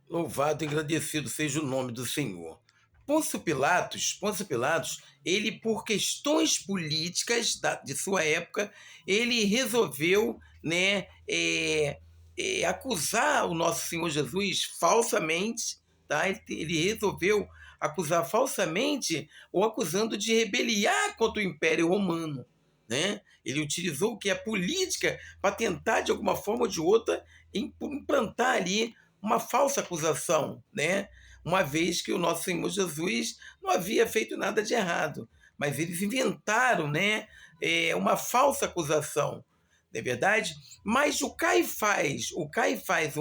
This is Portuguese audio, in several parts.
Louvado e engrandecido seja o nome do Senhor. Pôncio Pilatos, ele por questões políticas de sua época, ele resolveu, né, acusar o nosso Senhor Jesus falsamente, tá? Ele resolveu acusar falsamente ou acusando de rebeliar contra o Império Romano, né? Ele utilizou o que é política para tentar de alguma forma ou de outra implantar ali uma falsa acusação, né? Uma vez que o nosso Senhor Jesus não havia feito nada de errado, mas eles inventaram, né, uma falsa acusação, não é verdade? Mas o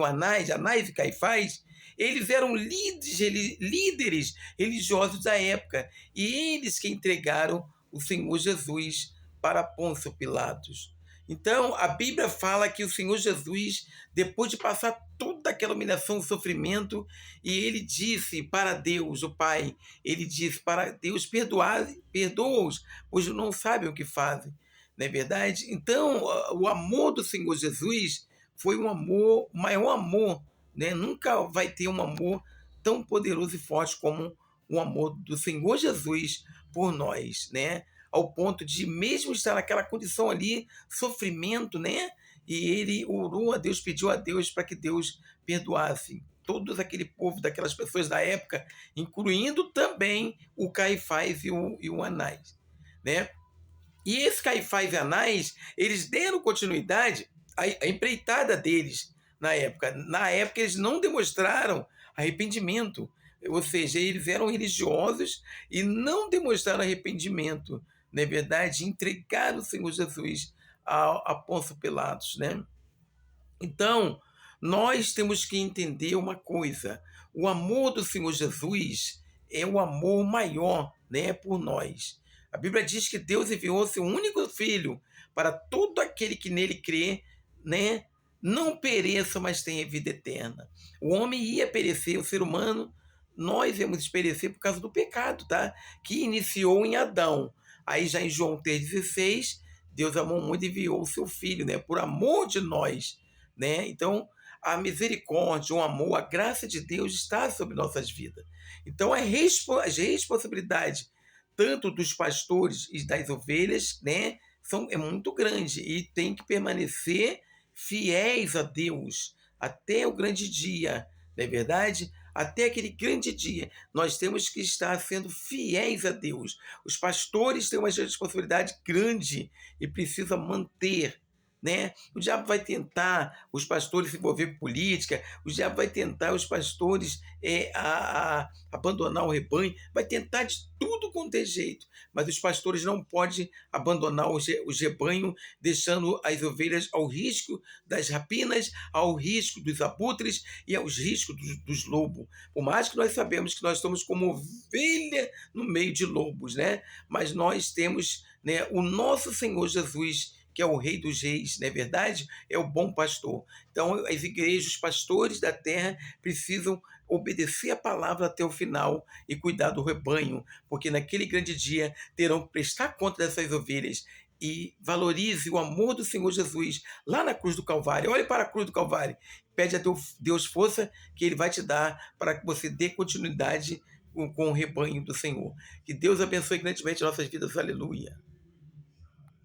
Anás e Caifás, eles eram líderes religiosos da época, e eles que entregaram o Senhor Jesus para Pôncio Pilatos. Então, a Bíblia fala que o Senhor Jesus, depois de passar toda aquela humilhação e sofrimento, e ele disse para Deus, o Pai, ele disse para Deus, perdoa-os, pois não sabem o que fazem. Não é verdade? Então, o amor do Senhor Jesus foi um amor, o maior amor, né? Nunca vai ter um amor tão poderoso e forte como o amor do Senhor Jesus por nós, né? Ao ponto de mesmo estar naquela condição ali, sofrimento, né? E ele orou a Deus, pediu a Deus para que Deus perdoasse todo aquele povo, daquelas pessoas da época, incluindo também o Caifás e o Anás, né? E esse Caifás e Anás, eles deram continuidade à empreitada deles na época. Na época, eles não demonstraram arrependimento, ou seja, eles eram religiosos e não demonstraram arrependimento, não é verdade? Entregaram o Senhor Jesus a Pôncio Pilatos, né? Então, nós temos que entender uma coisa: o amor do Senhor Jesus é o amor maior, né, por nós. A Bíblia diz que Deus enviou seu único filho para todo aquele que nele crê, né, não pereça, mas tenha vida eterna. O homem ia perecer, o ser humano, nós íamos perecer por causa do pecado, tá? Que iniciou em Adão. Aí já em João 3,16, Deus amou muito e enviou o seu filho, né, por amor de nós, né? Então, a misericórdia, o amor, a graça de Deus está sobre nossas vidas. Então, a responsabilidade tanto dos pastores e das ovelhas, né, é muito grande e tem que permanecer fiéis a Deus até o grande dia, não é verdade? Até aquele grande dia, nós temos que estar sendo fiéis a Deus. Os pastores têm uma responsabilidade grande e precisam manter, né? O diabo vai tentar os pastores se envolver com política, o diabo vai tentar os pastores abandonar o rebanho, vai tentar de tudo quanto é jeito, mas os pastores não podem abandonar o rebanho, deixando as ovelhas ao risco das rapinas, ao risco dos abutres e aos riscos dos lobos. Por mais que nós sabemos que nós estamos como ovelha no meio de lobos, né? Mas nós temos, né, o nosso Senhor Jesus, que é o Rei dos Reis, não é verdade? É o bom pastor. Então, as igrejas, os pastores da terra precisam obedecer a palavra até o final e cuidar do rebanho, porque naquele grande dia terão que prestar conta dessas ovelhas. E valorize o amor do Senhor Jesus lá na cruz do Calvário. Olhe para a cruz do Calvário. Pede a Deus força que Ele vai te dar para que você dê continuidade com o rebanho do Senhor. Que Deus abençoe grandemente nossas vidas. Aleluia.